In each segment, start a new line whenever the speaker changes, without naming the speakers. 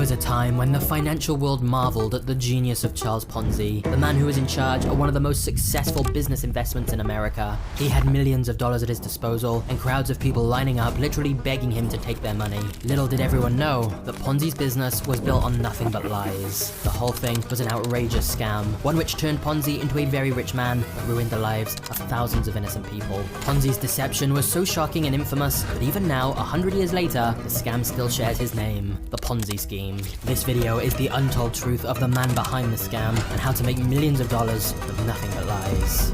was a time when the financial world marveled at the genius of Charles Ponzi, the man who was in charge of one of the most successful business investments in America. He had millions of dollars at his disposal and crowds of people lining up, literally begging him to take their money. Little did everyone know that Ponzi's business was built on nothing but lies. The whole thing was an outrageous scam, one which turned Ponzi into a very rich man but ruined the lives of thousands of innocent people. Ponzi's deception was so shocking and infamous that even now, 100 years later, the scam still shares his name, the Ponzi scheme. This video is the untold truth of the man behind the scam and how to make millions of dollars with nothing but lies.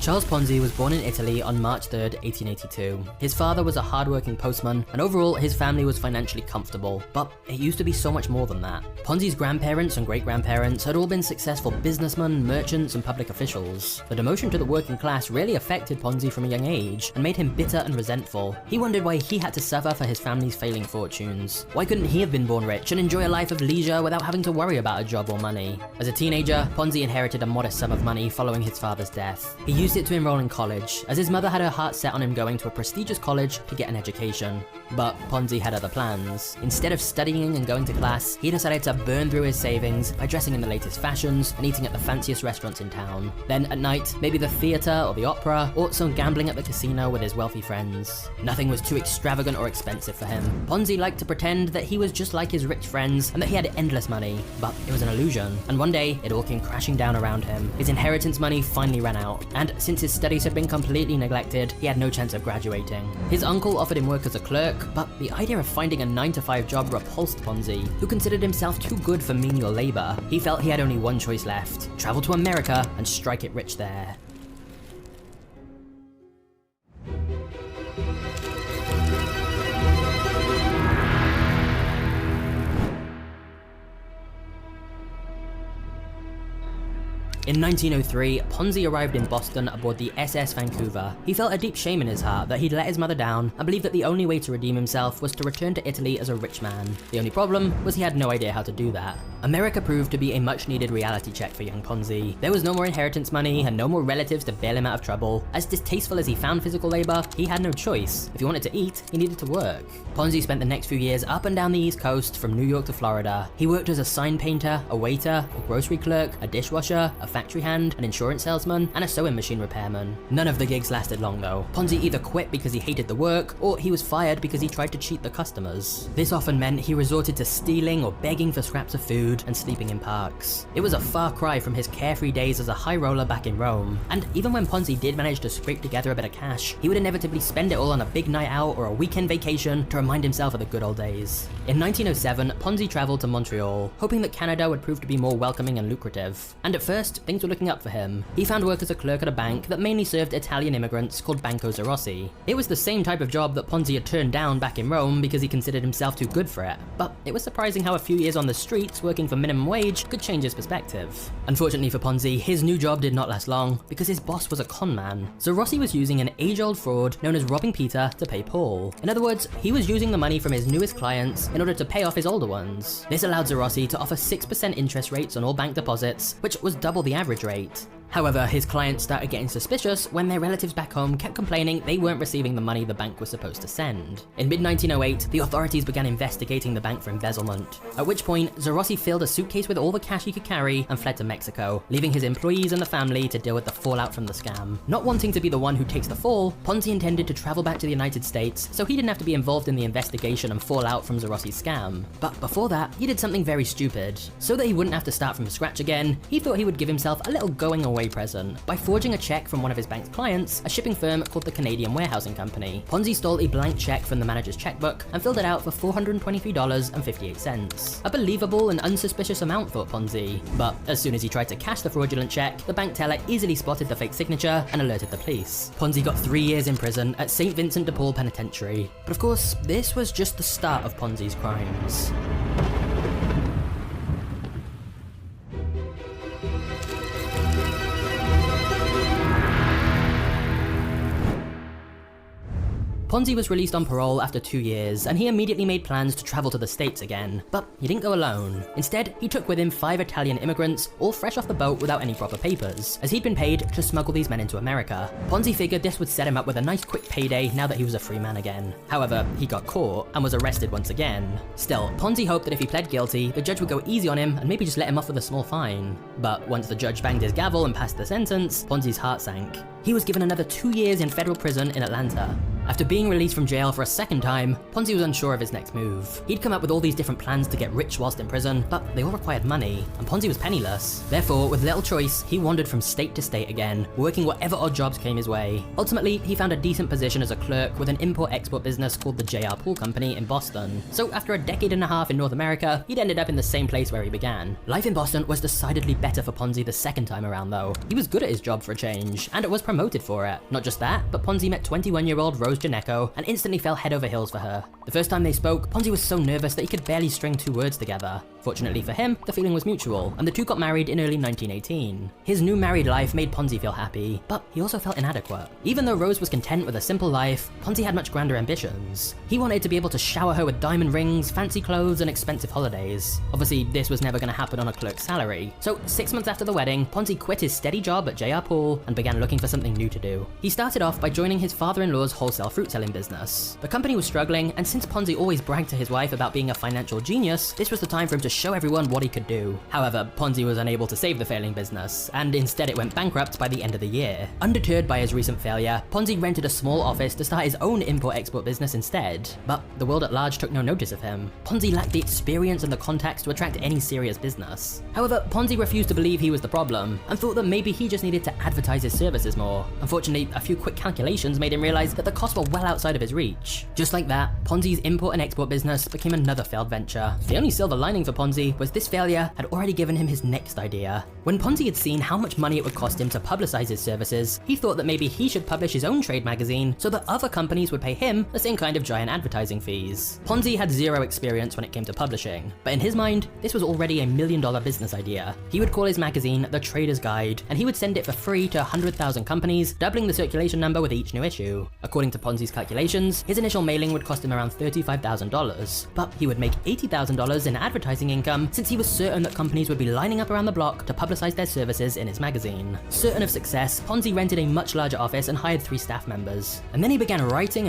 Charles Ponzi was born in Italy on March 3rd, 1882. His father was a hard-working postman, and overall his family was financially comfortable, but it used to be so much more than that. Ponzi's grandparents and great-grandparents had all been successful businessmen, merchants, and public officials. The demotion to the working class really affected Ponzi from a young age, and made him bitter and resentful. He wondered why he had to suffer for his family's failing fortunes. Why couldn't he have been born rich and enjoy a life of leisure without having to worry about a job or money? As a teenager, Ponzi inherited a modest sum of money following his father's death. He used it to enroll in college, as his mother had her heart set on him going to a prestigious college to get an education. But Ponzi had other plans. Instead of studying and going to class, he decided to burn through his savings by dressing in the latest fashions and eating at the fanciest restaurants in town. Then at night, maybe the theater or the opera, or some gambling at the casino with his wealthy friends. Nothing was too extravagant or expensive for him. Ponzi liked to pretend that he was just like his rich friends and that he had endless money, but it was an illusion. And one day, it all came crashing down around him. His inheritance money finally ran out, and since his studies had been completely neglected, he had no chance of graduating. His uncle offered him work as a clerk, but the idea of finding a 9-to-5 job repulsed Ponzi, who considered himself too good for menial labor. He felt he had only one choice left: travel to America and strike it rich there. In 1903, Ponzi arrived in Boston aboard the SS Vancouver. He felt a deep shame in his heart that he'd let his mother down and believed that the only way to redeem himself was to return to Italy as a rich man. The only problem was he had no idea how to do that. America proved to be a much-needed reality check for young Ponzi. There was no more inheritance money and no more relatives to bail him out of trouble. As distasteful as he found physical labor, he had no choice. If he wanted to eat, he needed to work. Ponzi spent the next few years up and down the East Coast from New York to Florida. He worked as a sign painter, a waiter, a grocery clerk, a dishwasher, a factory hand, an insurance salesman, and a sewing machine repairman. None of the gigs lasted long though. Ponzi either quit because he hated the work, or he was fired because he tried to cheat the customers. This often meant he resorted to stealing or begging for scraps of food and sleeping in parks. It was a far cry from his carefree days as a high roller back in Rome. And even when Ponzi did manage to scrape together a bit of cash, he would inevitably spend it all on a big night out or a weekend vacation to remind himself of the good old days. In 1907, Ponzi traveled to Montreal, hoping that Canada would prove to be more welcoming and lucrative. And at first, things were looking up for him. He found work as a clerk at a bank that mainly served Italian immigrants called Banco Zarossi. It was the same type of job that Ponzi had turned down back in Rome because he considered himself too good for it. But it was surprising how a few years on the streets working for minimum wage could change his perspective. Unfortunately for Ponzi, his new job did not last long because his boss was a con man. Zarossi was using an age-old fraud known as robbing Peter to pay Paul. In other words, he was using the money from his newest clients in order to pay off his older ones. This allowed Zarossi to offer 6% interest rates on all bank deposits, which was double the average rate. However, his clients started getting suspicious when their relatives back home kept complaining they weren't receiving the money the bank was supposed to send. In mid-1908, the authorities began investigating the bank for embezzlement, at which point Zarossi filled a suitcase with all the cash he could carry and fled to Mexico, leaving his employees and the family to deal with the fallout from the scam. Not wanting to be the one who takes the fall, Ponzi intended to travel back to the United States so he didn't have to be involved in the investigation and fallout from Zarossi's scam. But before that, he did something very stupid. So that he wouldn't have to start from scratch again, he thought he would give himself a little going away present by forging a check from one of his bank's clients, a shipping firm called the Canadian Warehousing Company. Ponzi stole a blank check from the manager's checkbook and filled it out for $423.58. A believable and unsuspicious amount, thought Ponzi. But as soon as he tried to cash the fraudulent check, the bank teller easily spotted the fake signature and alerted the police. Ponzi got 3 years in prison at St. Vincent de Paul Penitentiary. But of course, this was just the start of Ponzi's crimes. Ponzi was released on parole after 2 years, and he immediately made plans to travel to the States again. But he didn't go alone. Instead, he took with him 5 Italian immigrants, all fresh off the boat without any proper papers, as he'd been paid to smuggle these men into America. Ponzi figured this would set him up with a nice quick payday now that he was a free man again. However, he got caught and was arrested once again. Still, Ponzi hoped that if he pled guilty, the judge would go easy on him and maybe just let him off with a small fine. But once the judge banged his gavel and passed the sentence, Ponzi's heart sank. He was given another 2 years in federal prison in Atlanta. After being released from jail for a second time, Ponzi was unsure of his next move. He'd come up with all these different plans to get rich whilst in prison, but they all required money, and Ponzi was penniless. Therefore, with little choice, he wandered from state to state again, working whatever odd jobs came his way. Ultimately, he found a decent position as a clerk with an import-export business called the JR Pool Company in Boston. So after a decade and a half in North America, he'd ended up in the same place where he began. Life in Boston was decidedly better for Ponzi the second time around though. He was good at his job for a change, and was promoted for it. Not just that, but Ponzi met 21-year-old Rose Janecko and instantly fell head over heels for her. The first time they spoke, Ponzi was so nervous that he could barely string 2 words together. Fortunately for him, the feeling was mutual, and the two got married in early 1918. His new married life made Ponzi feel happy, but he also felt inadequate. Even though Rose was content with a simple life, Ponzi had much grander ambitions. He wanted to be able to shower her with diamond rings, fancy clothes, and expensive holidays. Obviously, this was never going to happen on a clerk's salary. So 6 months after the wedding, Ponzi quit his steady job at JR Pool and began looking for something new to do. He started off by joining his father-in-law's wholesale fruit selling business. The company was struggling, and since Ponzi always bragged to his wife about being a financial genius, this was the time for him to show everyone what he could do. However, Ponzi was unable to save the failing business, and instead it went bankrupt by the end of the year. Undeterred by his recent failure, Ponzi rented a small office to start his own import-export business instead. But the world at large took no notice of him. Ponzi lacked the experience and the contacts to attract any serious business. However, Ponzi refused to believe he was the problem, and thought that maybe he just needed to advertise his services more. Unfortunately, a few quick calculations made him realize that the costs were well outside of his reach. Just like that, Ponzi's import and export business became another failed venture. The only silver lining for Ponzi was this failure had already given him his next idea. When Ponzi had seen how much money it would cost him to publicize his services, he thought that maybe he should publish his own trade magazine so that other companies would pay him the same kind of giant advertising fees. Ponzi had zero experience when it came to publishing, but in his mind, this was already $1 million business idea. He would call his magazine The Trader's Guide, and he would send it for free to 100,000 companies, doubling the circulation number with each new issue. According to Ponzi's calculations, his initial mailing would cost him around $35,000, but he would make $80,000 in advertising income since he was certain that companies would be lining up around the block to publicize their services in his magazine. Certain of success, Ponzi rented a much larger office and hired 3 staff members. And then he began writing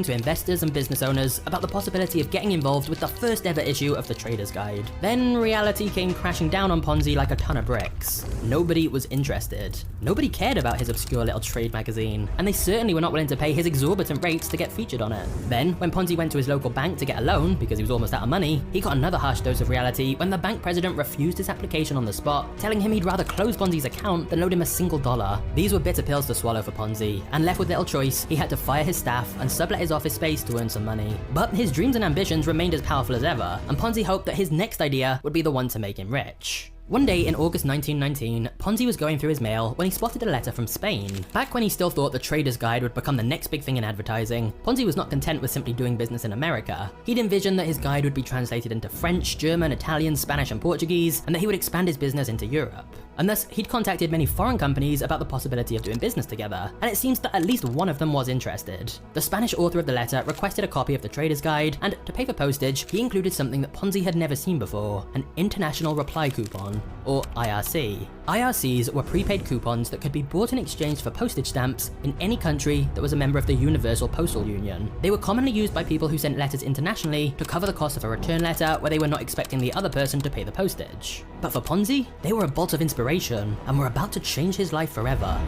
to investors and business owners about the possibility of getting involved with the first ever issue of the Trader's Guide. Then reality came crashing down on Ponzi like a ton of bricks. Nobody was interested. Nobody cared about his obscure little trade magazine, and they certainly were not willing to pay his exorbitant rates to get featured on it. Then, when Ponzi went to his local bank to get a loan because he was almost out of money, he got another harsh dose of reality when the bank president refused his application on the spot, telling him he'd rather close Ponzi's account than load him a single dollar. These were bitter pills to swallow for Ponzi, and left with little choice, he had to fire his staff and sublet his office space to earn some money. But his dreams and ambitions remained as powerful as ever, and Ponzi hoped that his next idea would be the one to make him rich. One day in August 1919, Ponzi was going through his mail when he spotted a letter from Spain. Back when he still thought the Trader's Guide would become the next big thing in advertising, Ponzi was not content with simply doing business in America. He'd envisioned that his guide would be translated into French, German, Italian, Spanish, and Portuguese, and that he would expand his business into Europe. And thus, he'd contacted many foreign companies about the possibility of doing business together, and it seems that at least one of them was interested. The Spanish author of the letter requested a copy of the Trader's Guide, and to pay for postage, he included something that Ponzi had never seen before, an International Reply Coupon, or IRC. IRCs were prepaid coupons that could be bought in exchange for postage stamps in any country that was a member of the Universal Postal Union. They were commonly used by people who sent letters internationally to cover the cost of a return letter where they were not expecting the other person to pay the postage. But for Ponzi, they were a bolt of inspiration and were about to change his life forever.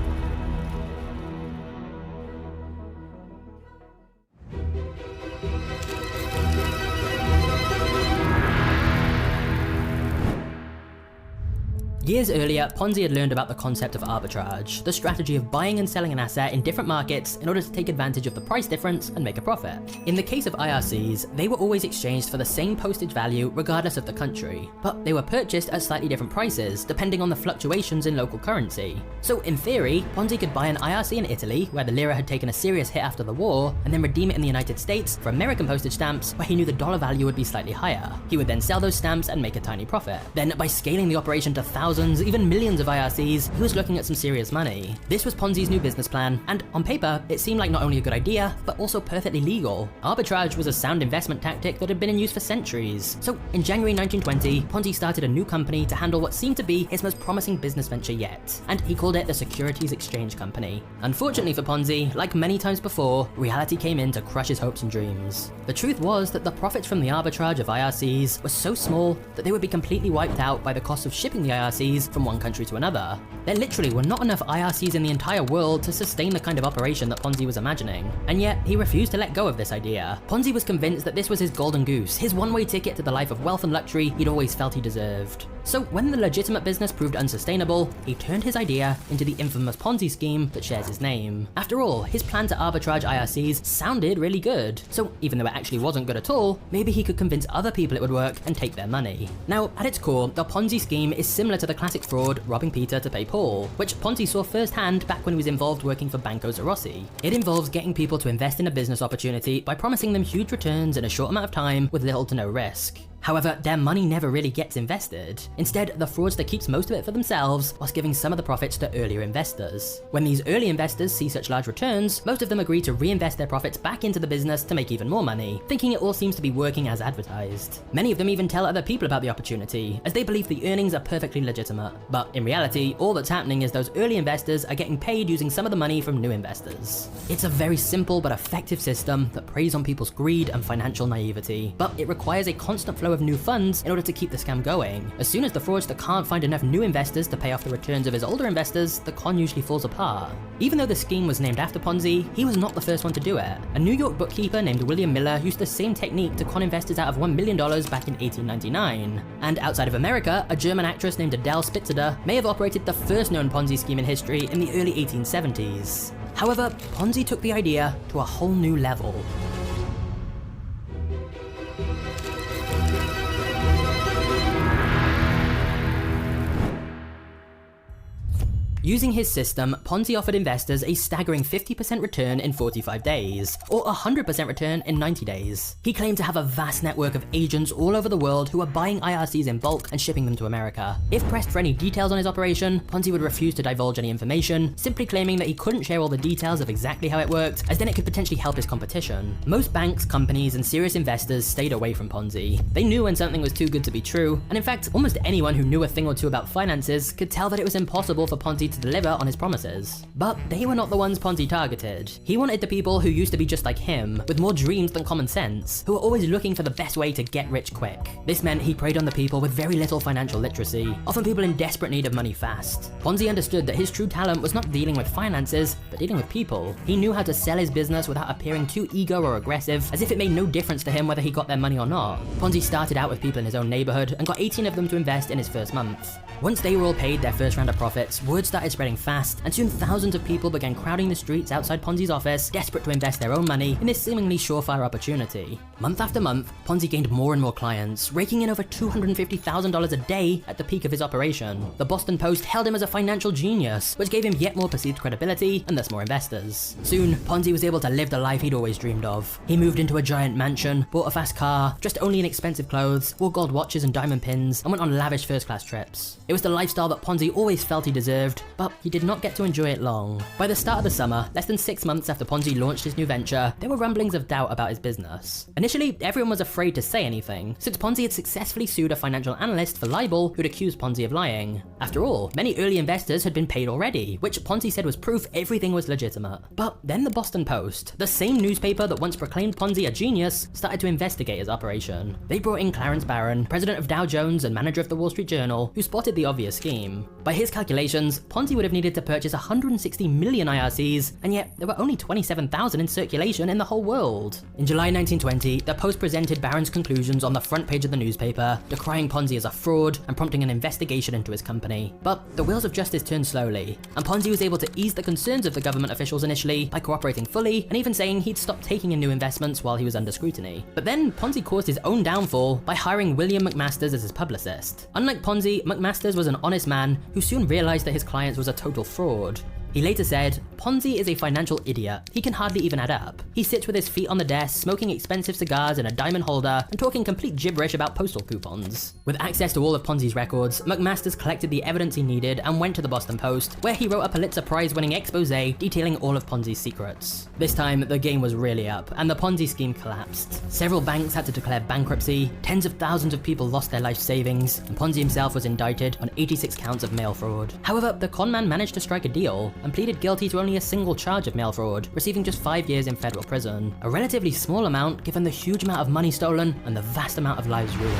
Years earlier, Ponzi had learned about the concept of arbitrage, the strategy of buying and selling an asset in different markets in order to take advantage of the price difference and make a profit. In the case of IRCs, they were always exchanged for the same postage value regardless of the country, but they were purchased at slightly different prices depending on the fluctuations in local currency. So in theory, Ponzi could buy an IRC in Italy, where the lira had taken a serious hit after the war, and then redeem it in the United States for American postage stamps where he knew the dollar value would be slightly higher. He would then sell those stamps and make a tiny profit. Then, by scaling the operation to thousands thousands, even millions of IRCs, he was looking at some serious money. This was Ponzi's new business plan, and on paper, it seemed like not only a good idea, but also perfectly legal. Arbitrage was a sound investment tactic that had been in use for centuries. So in January 1920, Ponzi started a new company to handle what seemed to be his most promising business venture yet, and he called it the Securities Exchange Company. Unfortunately for Ponzi, like many times before, reality came in to crush his hopes and dreams. The truth was that the profits from the arbitrage of IRCs were so small that they would be completely wiped out by the cost of shipping the IRCs from one country to another. There literally were not enough IRCs in the entire world to sustain the kind of operation that Ponzi was imagining, and yet he refused to let go of this idea. Ponzi was convinced that this was his golden goose, his one-way ticket to the life of wealth and luxury he'd always felt he deserved. So when the legitimate business proved unsustainable, he turned his idea into the infamous Ponzi scheme that shares his name. After all, his plan to arbitrage IRCs sounded really good, so even though it actually wasn't good at all, maybe he could convince other people it would work and take their money. Now, at its core, the Ponzi scheme is similar to the classic fraud robbing Peter to pay Paul, which Ponzi saw firsthand back when he was involved working for Banco Zarossi. It involves getting people to invest in a business opportunity by promising them huge returns in a short amount of time with little to no risk. However, their money never really gets invested. Instead, the fraudster keeps most of it for themselves, whilst giving some of the profits to earlier investors. When these early investors see such large returns, most of them agree to reinvest their profits back into the business to make even more money, thinking it all seems to be working as advertised. Many of them even tell other people about the opportunity, as they believe the earnings are perfectly legitimate. But in reality, all that's happening is those early investors are getting paid using some of the money from new investors. It's a very simple but effective system that preys on people's greed and financial naivety, but it requires a constant flow of new funds in order to keep the scam going. As soon as the fraudster can't find enough new investors to pay off the returns of his older investors, the con usually falls apart. Even though the scheme was named after Ponzi, he was not the first one to do it. A New York bookkeeper named William Miller used the same technique to con investors out of $1 million back in 1899. And outside of America, a German actress named Adele Spitzer may have operated the first known Ponzi scheme in history in the early 1870s. However, Ponzi took the idea to a whole new level. Using his system, Ponzi offered investors a staggering 50% return in 45 days, or 100% return in 90 days. He claimed to have a vast network of agents all over the world who were buying IRCs in bulk and shipping them to America. If pressed for any details on his operation, Ponzi would refuse to divulge any information, simply claiming that he couldn't share all the details of exactly how it worked, as then it could potentially help his competition. Most banks, companies, and serious investors stayed away from Ponzi. They knew when something was too good to be true, and in fact, almost anyone who knew a thing or two about finances could tell that it was impossible for Ponzi to deliver on his promises. But they were not the ones Ponzi targeted. He wanted the people who used to be just like him, with more dreams than common sense, who were always looking for the best way to get rich quick. This meant he preyed on the people with very little financial literacy, often people in desperate need of money fast. Ponzi understood that his true talent was not dealing with finances, but dealing with people. He knew how to sell his business without appearing too eager or aggressive, as if it made no difference to him whether he got their money or not. Ponzi started out with people in his own neighborhood and got 18 of them to invest in his first month. Once they were all paid their first round of profits, word started spreading fast, and soon thousands of people began crowding the streets outside Ponzi's office, desperate to invest their own money in this seemingly surefire opportunity. Month after month, Ponzi gained more and more clients, raking in over $250,000 a day at the peak of his operation. The Boston Post hailed him as a financial genius, which gave him yet more perceived credibility and thus more investors. Soon, Ponzi was able to live the life he'd always dreamed of. He moved into a giant mansion, bought a fast car, dressed only in expensive clothes, wore gold watches and diamond pins, and went on lavish first-class trips. It was the lifestyle that Ponzi always felt he deserved, but he did not get to enjoy it long. By the start of the summer, less than 6 months after Ponzi launched his new venture, there were rumblings of doubt about his business. Initially, everyone was afraid to say anything, since Ponzi had successfully sued a financial analyst for libel who'd accused Ponzi of lying. After all, many early investors had been paid already, which Ponzi said was proof everything was legitimate. But then the Boston Post, the same newspaper that once proclaimed Ponzi a genius, started to investigate his operation. They brought in Clarence Barron, president of Dow Jones and manager of the Wall Street Journal, who spotted the obvious scheme. By his calculations, Ponzi would have needed to purchase 160 million IRCs, and yet there were only 27,000 in circulation in the whole world. In July 1920, the Post presented Barron's conclusions on the front page of the newspaper, decrying Ponzi as a fraud and prompting an investigation into his company. But the wheels of justice turned slowly, and Ponzi was able to ease the concerns of the government officials initially by cooperating fully and even saying he'd stop taking in new investments while he was under scrutiny. But then Ponzi caused his own downfall by hiring William McMasters as his publicist. Unlike Ponzi, McMasters was an honest man who soon realized that his client was a total fraud. He later said, "Ponzi is a financial idiot. He can hardly even add up. He sits with his feet on the desk, smoking expensive cigars in a diamond holder and talking complete gibberish about postal coupons." With access to all of Ponzi's records, McMasters collected the evidence he needed and went to the Boston Post, where he wrote a Pulitzer Prize-winning expose detailing all of Ponzi's secrets. This time, the game was really up, and the Ponzi scheme collapsed. Several banks had to declare bankruptcy, tens of thousands of people lost their life savings, and Ponzi himself was indicted on 86 counts of mail fraud. However, the conman managed to strike a deal and pleaded guilty to only a single charge of mail fraud, receiving just 5 years in federal prison. A relatively small amount given the huge amount of money stolen and the vast amount of lives ruined.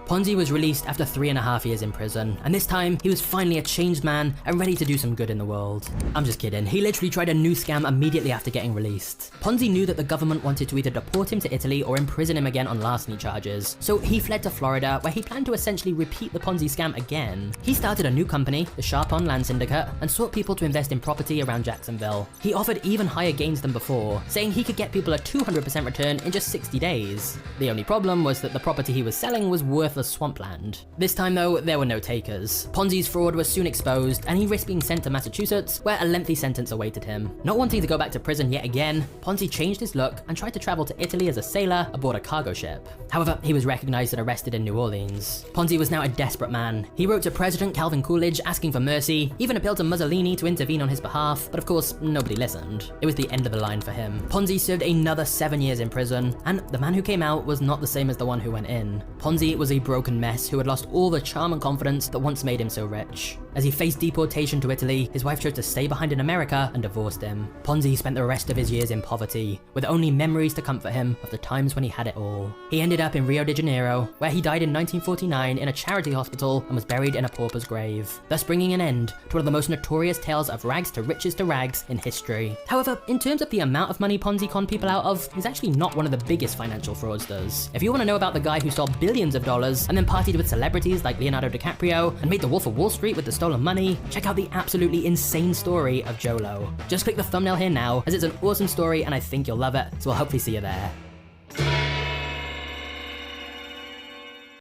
Ponzi was released after 3.5 years in prison, and this time he was finally a changed man and ready to do some good in the world. I'm just kidding, he literally tried a new scam immediately after getting released. Ponzi knew that the government wanted to either deport him to Italy or imprison him again on larceny charges, so he fled to Florida where he planned to essentially repeat the Ponzi scam again. He started a new company, the Sharpon Land Syndicate, and sought people to invest in property around Jacksonville. He offered even higher gains than before, saying he could get people a 200% return in just 60 days. The only problem was that the property he was selling was worthless swampland. This time though, there were no takers. Ponzi's fraud was soon exposed, and he risked being sent to Massachusetts, where a lengthy sentence awaited him. Not wanting to go back to prison yet again, Ponzi changed his look and tried to travel to Italy as a sailor aboard a cargo ship. However, he was recognized and arrested in New Orleans. Ponzi was now a desperate man. He wrote to President Calvin Coolidge asking for mercy, even appealed to Mussolini to intervene on his behalf, but of course, nobody listened. It was the end of the line for him. Ponzi served another 7 years in prison, and the man who came out was not the same as the one who went in. Ponzi was a broken mess who had lost all the charm and confidence that once made him so rich. As he faced deportation to Italy, his wife chose to stay behind in America and divorced him. Ponzi spent the rest of his years in poverty, with only memories to comfort him of the times when he had it all. He ended up in Rio de Janeiro, where he died in 1949 in a charity hospital and was buried in a pauper's grave, thus bringing an end to one of the most notorious tales of rags to riches to rags in history. However, in terms of the amount of money Ponzi conned people out of, he's actually not one of the biggest financial fraudsters. If you want to know about the guy who stole billions of dollars and then partied with celebrities like Leonardo DiCaprio and made the Wolf of Wall Street with the stolen money, check out the absolutely insane story of Jolo. Just click the thumbnail here now, as it's an awesome story and I think you'll love it, so I'll hopefully see you there.